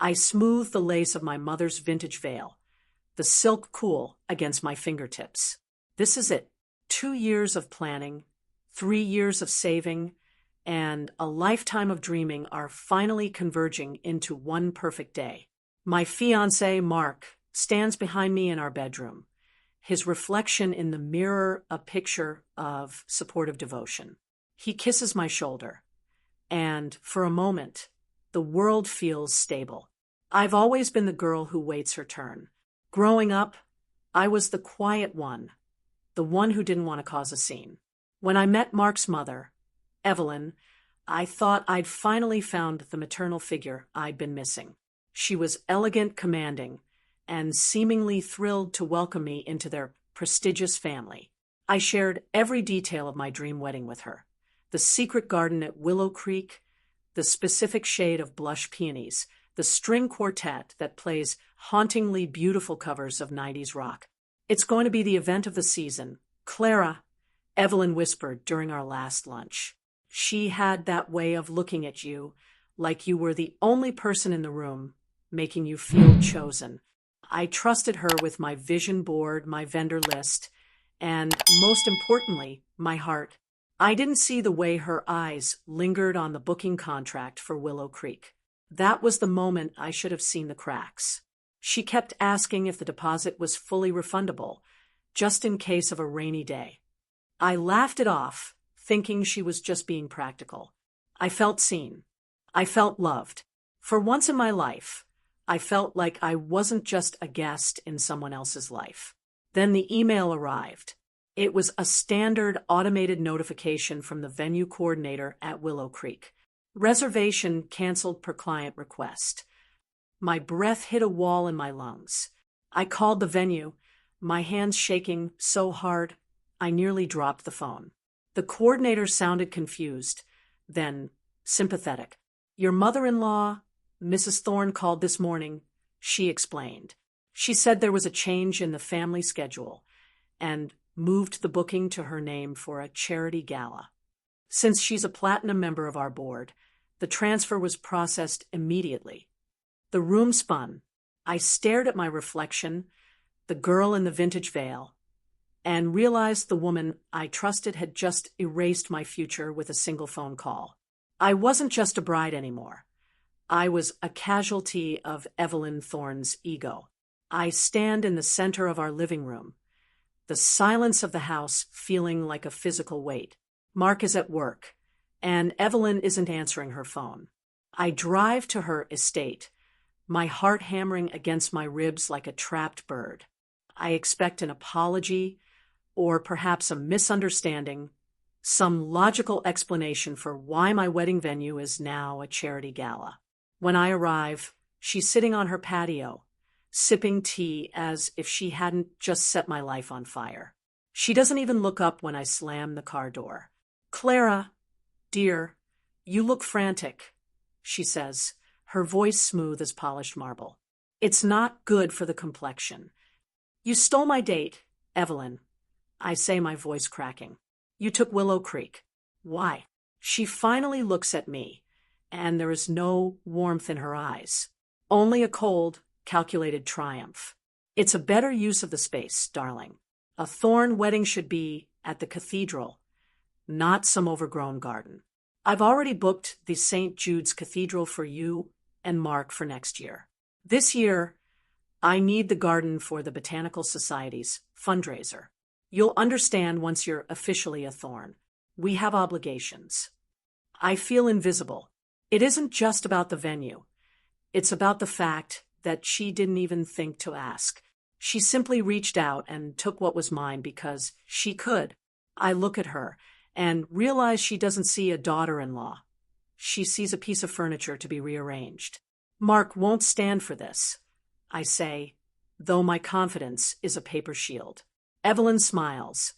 I smoothed the lace of my mother's vintage veil, the silk cool against my fingertips. This is it. 2 years of planning, 3 years of saving, and a lifetime of dreaming are finally converging into one perfect day. My fiancé, Mark, stands behind me in our bedroom, his reflection in the mirror a picture of supportive devotion. He kisses my shoulder, and for a moment, the world feels stable. I've always been the girl who waits her turn. Growing up, I was the quiet one, the one who didn't want to cause a scene. When I met Mark's mother, Evelyn, I thought I'd finally found the maternal figure I'd been missing. She was elegant, commanding, and seemingly thrilled to welcome me into their prestigious family. I shared every detail of my dream wedding with her. The secret garden at Willow Creek, the specific shade of blush peonies, the string quartet that plays hauntingly beautiful covers of 90s rock. It's going to be the event of the season. Clara, Evelyn whispered during our last lunch. She had that way of looking at you like you were the only person in the room, making you feel chosen. I trusted her with my vision board, my vendor list, and most importantly, my heart. I didn't see the way her eyes lingered on the booking contract for Willow Creek. That was the moment I should have seen the cracks. She kept asking if the deposit was fully refundable, just in case of a rainy day. I laughed it off, thinking she was just being practical. I felt seen. I felt loved. For once in my life, I felt like I wasn't just a guest in someone else's life. Then the email arrived. It was a standard automated notification from the venue coordinator at Willow Creek. Reservation canceled per client request. My breath hit a wall in my lungs. I called the venue, my hands shaking so hard I nearly dropped the phone. The coordinator sounded confused, then sympathetic. Your mother-in-law, Mrs. Thorne, called this morning, she explained. She said there was a change in the family schedule and moved the booking to her name for a charity gala. Since she's a platinum member of our board, the transfer was processed immediately. The room spun. I stared at my reflection, the girl in the vintage veil, and realized the woman I trusted had just erased my future with a single phone call. I wasn't just a bride anymore. I was a casualty of Evelyn Thorne's ego. I stand in the center of our living room, the silence of the house feeling like a physical weight. Mark is at work, and Evelyn isn't answering her phone. I drive to her estate, my heart hammering against my ribs like a trapped bird. I expect an apology, or perhaps a misunderstanding, some logical explanation for why my wedding venue is now a charity gala. When I arrive, she's sitting on her patio, sipping tea as if she hadn't just set my life on fire. She doesn't even look up when I slam the car door. Clara, dear, you look frantic, she says, her voice smooth as polished marble. It's not good for the complexion. You stole my date, Evelyn, I say, my voice cracking. You took Willow Creek. Why? She finally looks at me, and there is no warmth in her eyes, only a cold, calculated triumph. It's a better use of the space, darling. A Thorne wedding should be at the cathedral, not some overgrown garden. I've already booked the St. Jude's Cathedral for you and Mark for next year. This year, I need the garden for the Botanical Society's fundraiser. You'll understand once you're officially a Thorne. We have obligations. I feel invisible. It isn't just about the venue. It's about the fact that she didn't even think to ask. She simply reached out and took what was mine because she could. I look at her and realize she doesn't see a daughter-in-law. She sees a piece of furniture to be rearranged. Mark won't stand for this, I say, though my confidence is a paper shield. Evelyn smiles,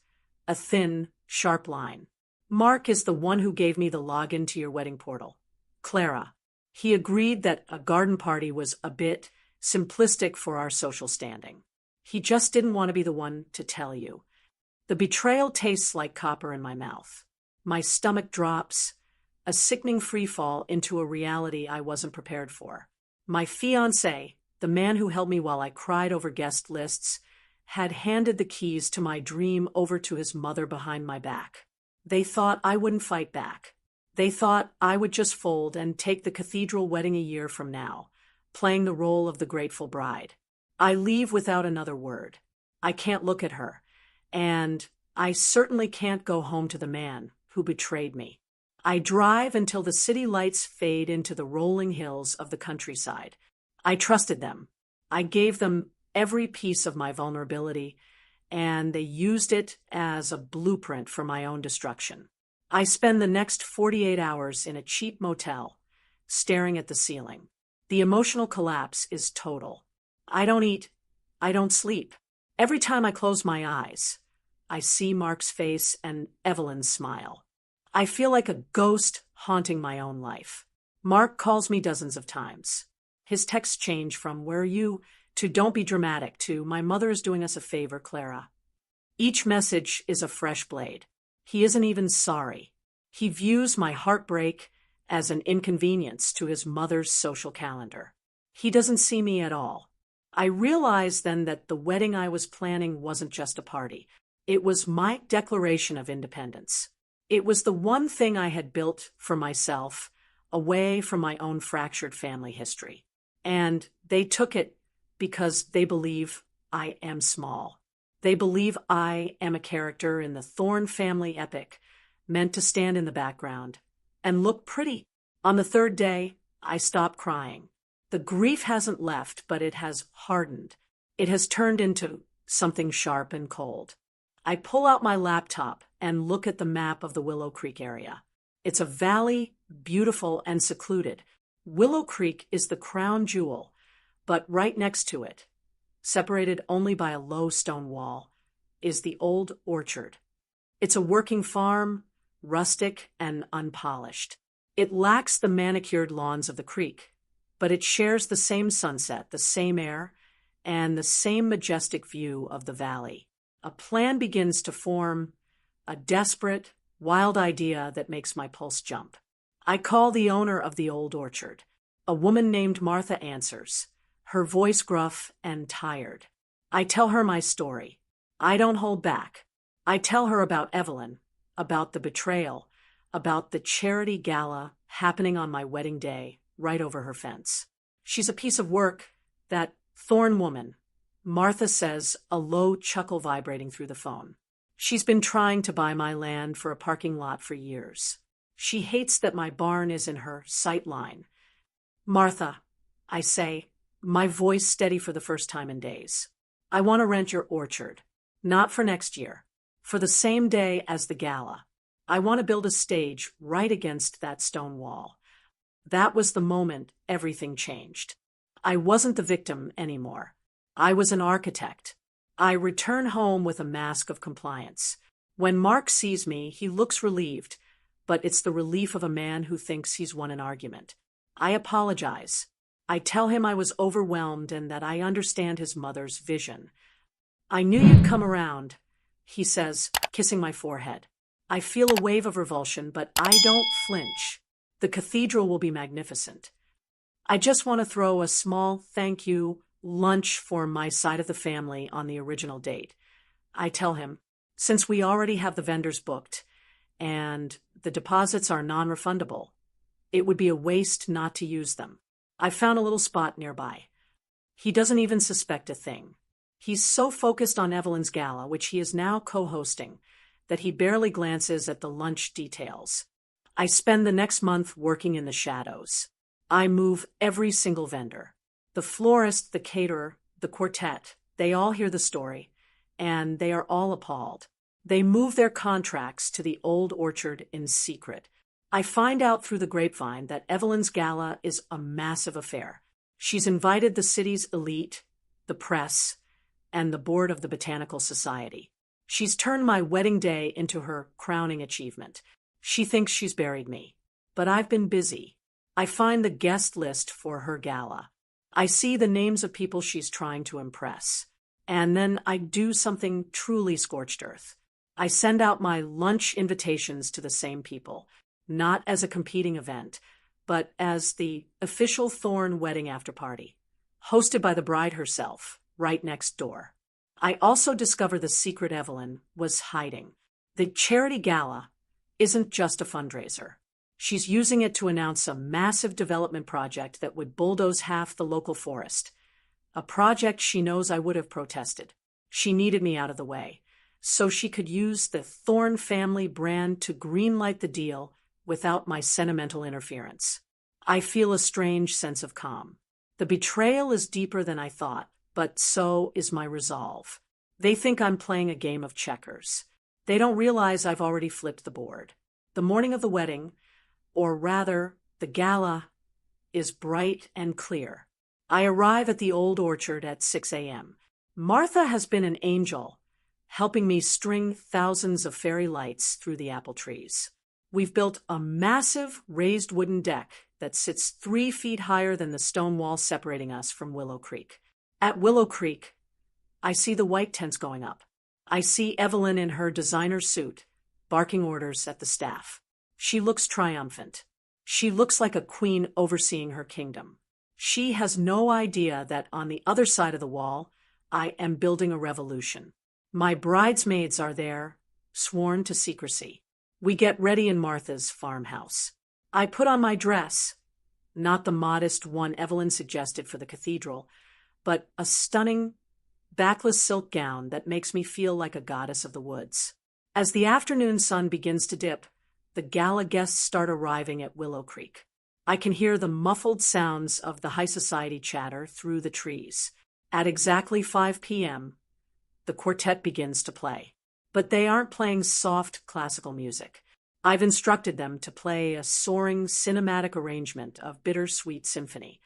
a thin, sharp line. Mark is the one who gave me the login to your wedding portal. Clara. He agreed that a garden party was a bit simplistic for our social standing. He just didn't want to be the one to tell you. The betrayal tastes like copper in my mouth. My stomach drops, a sickening freefall into a reality I wasn't prepared for. My fiancé, the man who held me while I cried over guest lists, had handed the keys to my dream over to his mother behind my back. They thought I wouldn't fight back. They thought I would just fold and take the cathedral wedding a year from now, playing the role of the grateful bride. I leave without another word. I can't look at her, and I certainly can't go home to the man who betrayed me. I drive until the city lights fade into the rolling hills of the countryside. I trusted them. I gave them every piece of my vulnerability, and they used it as a blueprint for my own destruction. I spend the next 48 hours in a cheap motel, staring at the ceiling. The emotional collapse is total. I don't eat. I don't sleep. Every time I close my eyes, I see Mark's face and Evelyn's smile. I feel like a ghost haunting my own life. Mark calls me dozens of times. His texts change from "Where are you?" to "Don't be dramatic" to "My mother is doing us a favor, Clara." Each message is a fresh blade. He isn't even sorry. He views my heartbreak as an inconvenience to his mother's social calendar. He doesn't see me at all. I realized then that the wedding I was planning wasn't just a party. It was my declaration of independence. It was the one thing I had built for myself, away from my own fractured family history. And they took it because they believe I am small. They believe I am a character in the Thorne family epic, meant to stand in the background and look pretty. On the third day, I stopped crying. The grief hasn't left, but it has hardened. It has turned into something sharp and cold. I pull out my laptop and look at the map of the Willow Creek area. It's a valley, beautiful and secluded. Willow Creek is the crown jewel, but right next to it, separated only by a low stone wall, is the old orchard. It's a working farm, rustic and unpolished. It lacks the manicured lawns of the creek, but it shares the same sunset, the same air, and the same majestic view of the valley. A plan begins to form, a desperate, wild idea that makes my pulse jump. I call the owner of the old orchard. A woman named Martha answers, her voice gruff and tired. I tell her my story. I don't hold back. I tell her about Evelyn, about the betrayal, about the charity gala happening on my wedding day right over her fence. She's a piece of work, that Thorne woman. Martha says, a low chuckle vibrating through the phone. She's been trying to buy my land for a parking lot for years. She hates that my barn is in her sight line. Martha, I say, my voice steady for the first time in days. I want to rent your orchard. Not for next year. For the same day as the gala. I want to build a stage right against that stone wall. That was the moment everything changed. I wasn't the victim anymore. I was an architect. I return home with a mask of compliance. When Mark sees me, he looks relieved, but it's the relief of a man who thinks he's won an argument. I apologize. I tell him I was overwhelmed and that I understand his mother's vision. I knew you'd come around, he says, kissing my forehead. I feel a wave of revulsion, but I don't flinch. The cathedral will be magnificent. I just want to throw a small thank you lunch for my side of the family on the original date. I tell him, since we already have the vendors booked and the deposits are non-refundable, it would be a waste not to use them. I found a little spot nearby. He doesn't even suspect a thing. He's so focused on Evelyn's gala, which he is now co-hosting, that he barely glances at the lunch details. I spend the next month working in the shadows. I move every single vendor. The florist, the caterer, the quartet, they all hear the story, and they are all appalled. They move their contracts to the old orchard in secret. I find out through the grapevine that Evelyn's gala is a massive affair. She's invited the city's elite, the press, and the board of the Botanical Society. She's turned my wedding day into her crowning achievement. She thinks she's buried me, but I've been busy. I find the guest list for her gala. I see the names of people she's trying to impress. And then I do something truly scorched earth. I send out my lunch invitations to the same people, not as a competing event, but as the official Thorne wedding after-party, hosted by the bride herself, right next door. I also discover the secret Evelyn was hiding. The charity gala isn't just a fundraiser. She's using it to announce a massive development project that would bulldoze half the local forest. A project she knows I would have protested. She needed me out of the way, so she could use the Thorne family brand to greenlight the deal without my sentimental interference. I feel a strange sense of calm. The betrayal is deeper than I thought, but so is my resolve. They think I'm playing a game of checkers. They don't realize I've already flipped the board. The morning of the wedding, or rather, the gala, is bright and clear. I arrive at the old orchard at 6 a.m. Martha has been an angel, helping me string thousands of fairy lights through the apple trees. We've built a massive raised wooden deck that sits 3 feet higher than the stone wall separating us from Willow Creek. At Willow Creek, I see the white tents going up. I see Evelyn in her designer suit, barking orders at the staff. She looks triumphant. She looks like a queen overseeing her kingdom. She has no idea that on the other side of the wall, I am building a revolution. My bridesmaids are there, sworn to secrecy. We get ready in Martha's farmhouse. I put on my dress, not the modest one Evelyn suggested for the cathedral, but a stunning, backless silk gown that makes me feel like a goddess of the woods. As the afternoon sun begins to dip, the gala guests start arriving at Willow Creek. I can hear the muffled sounds of the high society chatter through the trees. At exactly 5 p.m., the quartet begins to play. But they aren't playing soft classical music. I've instructed them to play a soaring cinematic arrangement of bittersweet symphony.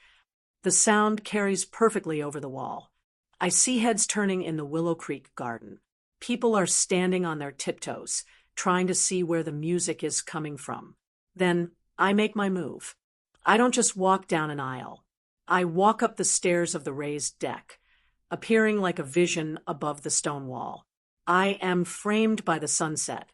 The sound carries perfectly over the wall. I see heads turning in the Willow Creek garden. People are standing on their tiptoes, trying to see where the music is coming from. Then I make my move. I don't just walk down an aisle. I walk up the stairs of the raised deck, appearing like a vision above the stone wall. I am framed by the sunset,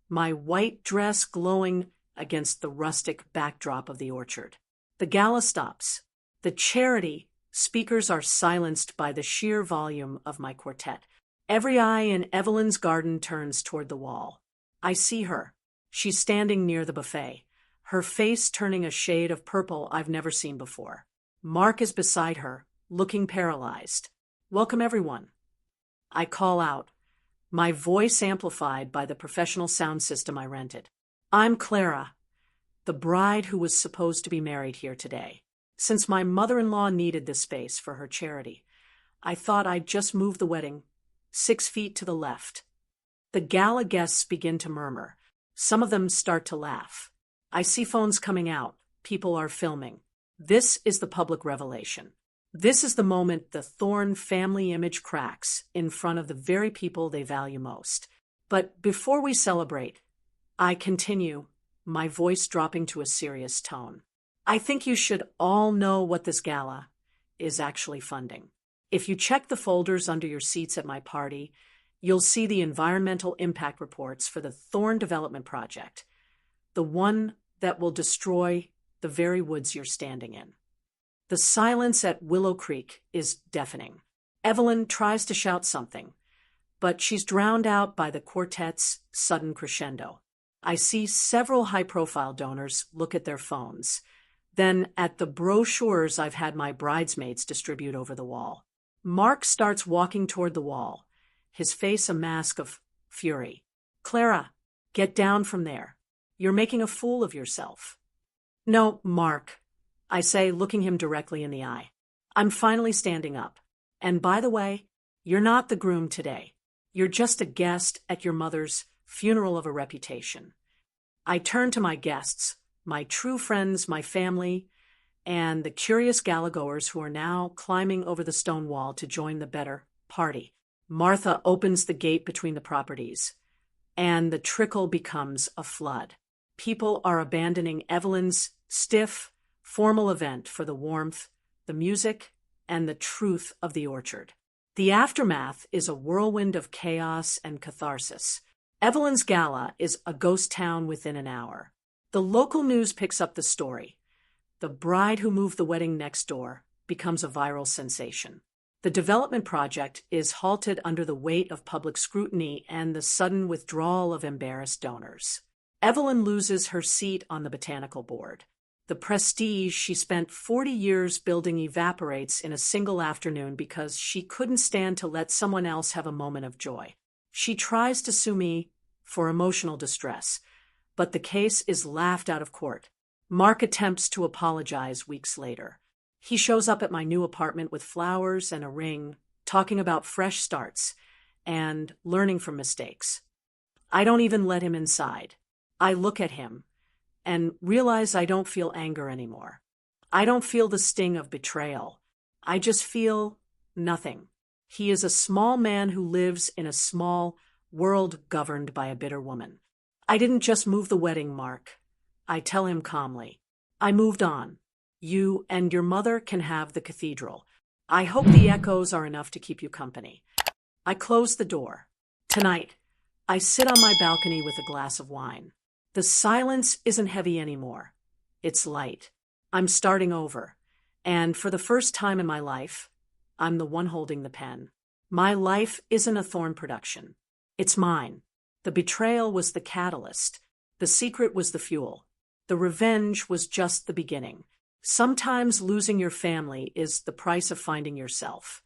my white dress glowing against the rustic backdrop of the orchard. The gala stops. The charity speakers are silenced by the sheer volume of my quartet. Every eye in Evelyn's garden turns toward the wall. I see her. She's standing near the buffet, her face turning a shade of purple I've never seen before. Mark is beside her, looking paralyzed. "Welcome, everyone," I call out, my voice amplified by the professional sound system I rented. "I'm Clara, the bride who was supposed to be married here today. Since my mother-in-law needed this space for her charity, I thought I'd just move the wedding 6 feet to the left." The gala guests begin to murmur. Some of them start to laugh. I see phones coming out. People are filming. This is the public revelation. This is the moment the Thorne family image cracks in front of the very people they value most. But before we celebrate, I continue, my voice dropping to a serious tone. I think you should all know what this gala is actually funding. If you check the folders under your seats at my party, you'll see the environmental impact reports for the Thorne Development Project, the one that will destroy the very woods you're standing in. The silence at Willow Creek is deafening. Evelyn tries to shout something, but she's drowned out by the quartet's sudden crescendo. I see several high-profile donors look at their phones, then at the brochures I've had my bridesmaids distribute over the wall. Mark starts walking toward the wall, his face a mask of fury. "Clara, get down from there. You're making a fool of yourself." "No, Mark," I say, looking him directly in the eye. "I'm finally standing up. And by the way, you're not the groom today. You're just a guest at your mother's funeral of a reputation." I turn to my guests, my true friends, my family, and the curious gala-goers who are now climbing over the stone wall to join the better party. Martha opens the gate between the properties, and the trickle becomes a flood. People are abandoning Evelyn's stiff, formal event for the warmth, the music, and the truth of the orchard. The aftermath is a whirlwind of chaos and catharsis. Evelyn's gala is a ghost town within an hour. The local news picks up the story. The Bride Who Moved the Wedding Next Door becomes a viral sensation. The development project is halted under the weight of public scrutiny and the sudden withdrawal of embarrassed donors. Evelyn loses her seat on the botanical board. The prestige she spent 40 years building evaporates in a single afternoon because she couldn't stand to let someone else have a moment of joy. She tries to sue me for emotional distress, but the case is laughed out of court. Mark attempts to apologize weeks later. He shows up at my new apartment with flowers and a ring, talking about fresh starts and learning from mistakes. I don't even let him inside. I look at him and realize I don't feel anger anymore. I don't feel the sting of betrayal. I just feel nothing. He is a small man who lives in a small world governed by a bitter woman. I didn't just move the wedding, Mark. I tell him calmly. I moved on. You and your mother can have the cathedral. I hope the echoes are enough to keep you company. I close the door. Tonight, I sit on my balcony with a glass of wine. The silence isn't heavy anymore. It's light. I'm starting over. And for the first time in my life, I'm the one holding the pen. My life isn't a Thorn production. It's mine. The betrayal was the catalyst. The secret was the fuel. The revenge was just the beginning. Sometimes losing your family is the price of finding yourself.